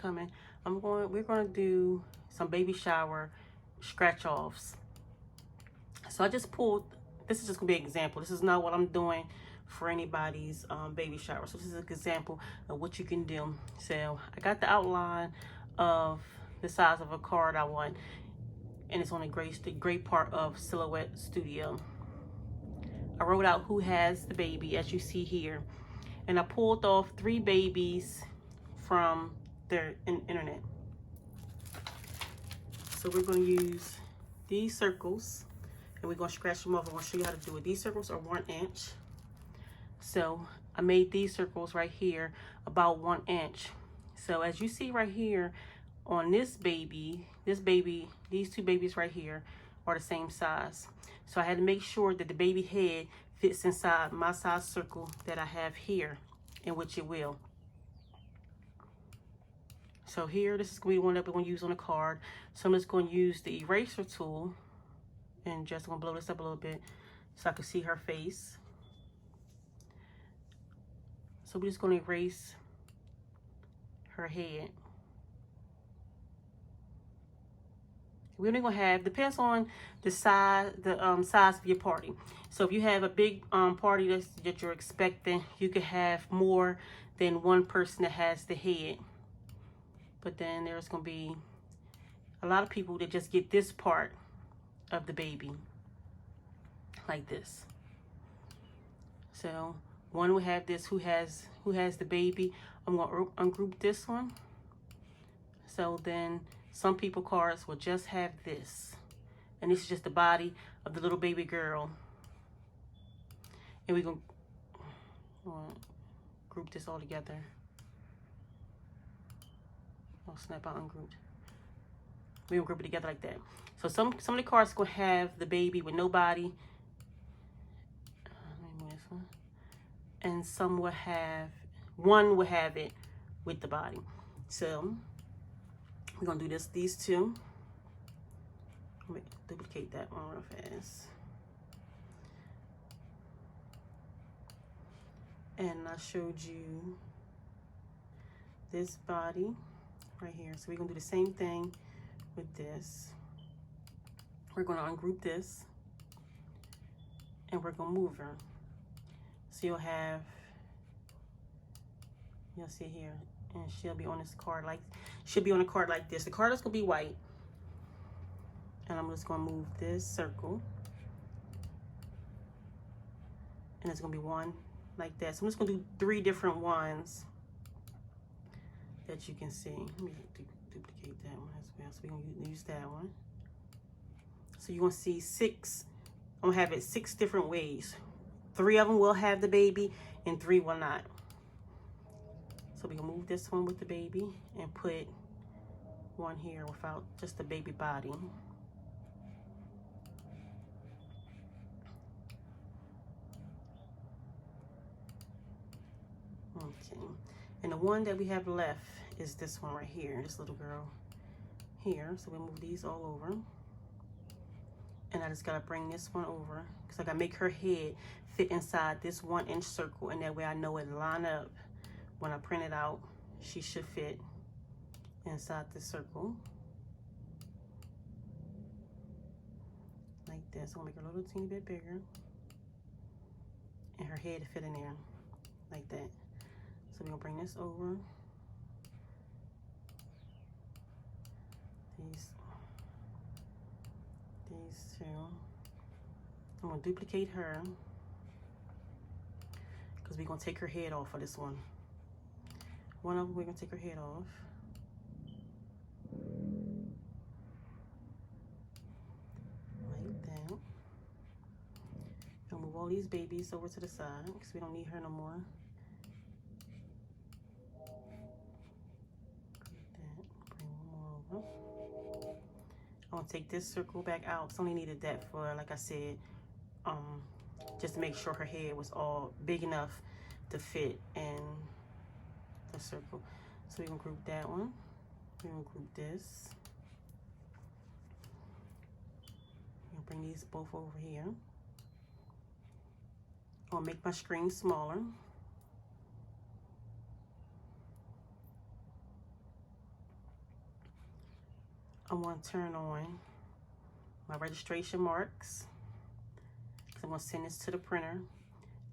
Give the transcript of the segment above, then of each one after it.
coming. We're going to do some baby shower scratch offs. So I just pulled, this is just gonna be an example. This is not what I'm doing for anybody's baby shower. So this is an example of what you can do. So I got the outline of the size of a card I want, and it's on the great part of Silhouette Studio. I wrote out who has the baby, as you see here, and I pulled off 3 babies from their internet. So we're going to use these circles, and we're going to scratch them off. I'm going to show you how to do it. These circles are 1 inch. So I made these circles right here about 1 inch. So as you see right here on this baby, these 2 babies right here are the same size. So I had to make sure that the baby head fits inside my size circle that I have here, in which it will. So here, this is going to be the one that we're going to use on the card. So I'm just going to use the eraser tool and just going to blow this up a little bit so I can see her face. So we're just going to erase her head. We're only going to have, depends on the size, size of your party. So if you have a big party that you're expecting, you could have more than 1 person that has the head. But then there's going to be a lot of people that just get this part of the baby, like this. So one will have this, who has the baby. I'm going to ungroup this one. So then some people cards will just have this. And this is just the body of the little baby girl. And we're going to group this all together. Oh snap, I ungrouped. We're gonna group it together like that. So some of the cards gonna have the baby with no body. And some will have, one will have it with the body. So we're gonna do these 2. Let me duplicate that one real fast. And I showed you this body right here. So we're gonna do the same thing with this. We're gonna ungroup this and we're gonna move her. So you'll see here, and she'll be on this card she'll be on a card like this. The card is gonna be white. And I'm just gonna move this circle. And it's gonna be one like that. So I'm just gonna do 3 different ones that you can see. Let me duplicate that one as well. So we're gonna use that one. So you're gonna see 6. I'm gonna have it 6 different ways. 3 of them will have the baby and 3 will not. So we're gonna move this one with the baby and put one here without just the baby body. Okay, and the one that we have left is this one right here, this little girl here. So we'll move these all over. And I just gotta bring this one over because I gotta make her head fit inside this 1 inch circle, and that way I know it line up. When I print it out, she should fit inside the circle. Like this. So I'll make her a little teeny bit bigger. And her head to fit in there. Like that. So we're gonna bring this over. These 2. I'm gonna duplicate her because we're gonna take her head off for this one. One of them, we're gonna take her head off. Like that. And move all these babies over to the side because we don't need her no more. I'm gonna take this circle back out. It's only needed that for, like I said, just to make sure her head was all big enough to fit in the circle. So we're gonna group that one. We're gonna group this. We're gonna bring these both over here. I'll make my screen smaller. I'm going to turn on my registration marks. I'm going to send this to the printer,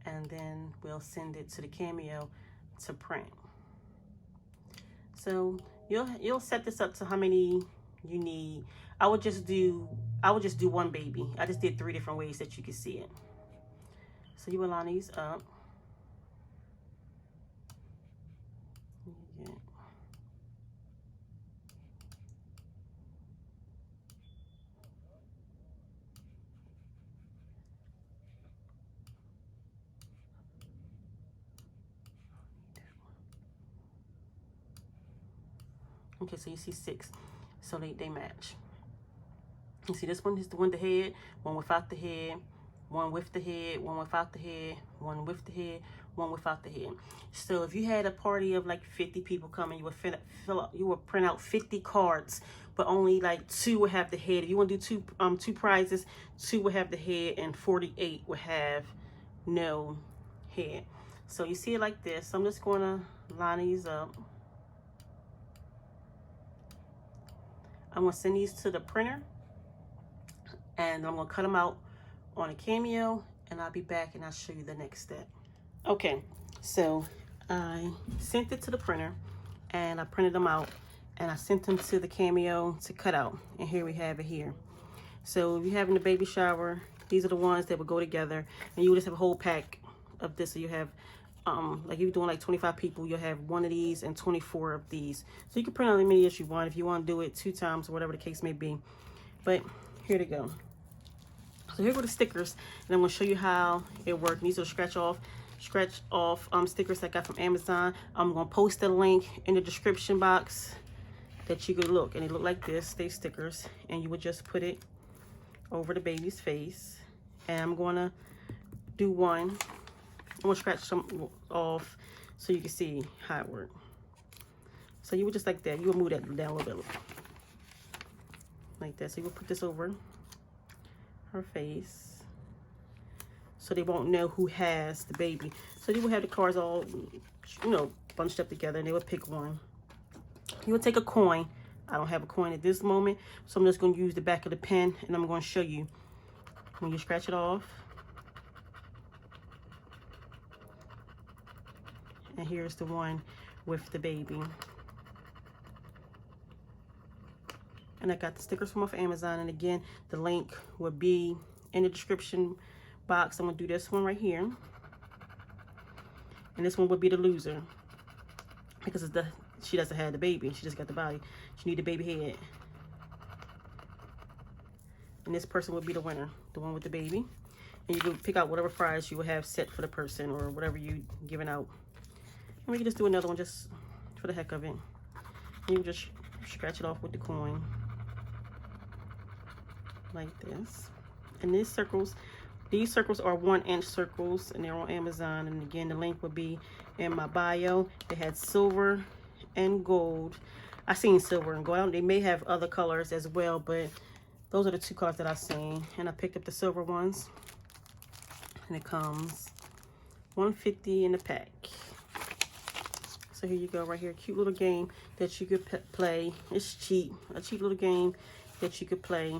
and then we'll send it to the Cameo to print. So you'll set this up to how many you need. I would just do one baby. I just did 3 different ways that you can see it. So you will line these up. Okay, so you see 6. So they match. You see this one is the one with the head, one without the head, one with the head, one without the head, one with the head, one without the head. So if you had a party of like 50 people coming, you would print out 50 cards, but only like 2 would have the head. If you want to do two prizes, 2 would have the head and 48 would have no head. So you see it like this. So I'm just going to line these up. I'm going to send these to the printer, and I'm going to cut them out on a Cameo, and I'll be back and I'll show you the next step. Okay, so I sent it to the printer, and I printed them out, and I sent them to the Cameo to cut out, and here we have it here. So if you're having a baby shower, these are the ones that would go together, and you would just have a whole pack of this. So you have like if you're doing like 25 people, you'll have 1 of these and 24 of these. So you can print out as many as you want if you want to do it 2 times or whatever the case may be. But here they go. So here go the stickers, and I'm going to show you how it works. These are scratch off stickers I got from Amazon. I'm going to post a link in the description box that you could look, and they look like this. They stickers, and you would just put it over the baby's face. And I'm going to do one. I'm going to scratch some off so you can see how it works. So you would just like that. You would move that down a little bit. Like that. So you would put this over her face so they won't know who has the baby. So you will have the cards all, you know, bunched up together, and they would pick one. You would take a coin. I don't have a coin at this moment, so I'm just going to use the back of the pen, and I'm going to show you when you scratch it off. And here's the one with the baby. And I got the stickers from off Amazon. And again, the link will be in the description box. I'm going to do this one right here. And this one would be the loser, because it's she doesn't have the baby. She just got the body. She need the baby head. And this person would be the winner, the one with the baby. And you can pick out whatever prize you would have set for the person or whatever you giving out. And we can just do another one just for the heck of it. And you just scratch it off with the coin. Like this. And these circles are 1-inch circles, and they're on Amazon. And again, the link will be in my bio. They had silver and gold. I seen silver and gold. They may have other colors as well, but those are the 2 colors that I've seen. And I picked up the silver ones, and it comes $1.50 in the pack. So here you go, right here. Cute little game that you could play. It's cheap. A cheap little game that you could play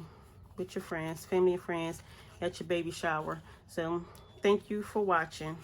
with your friends, family and friends, at your baby shower. So thank you for watching.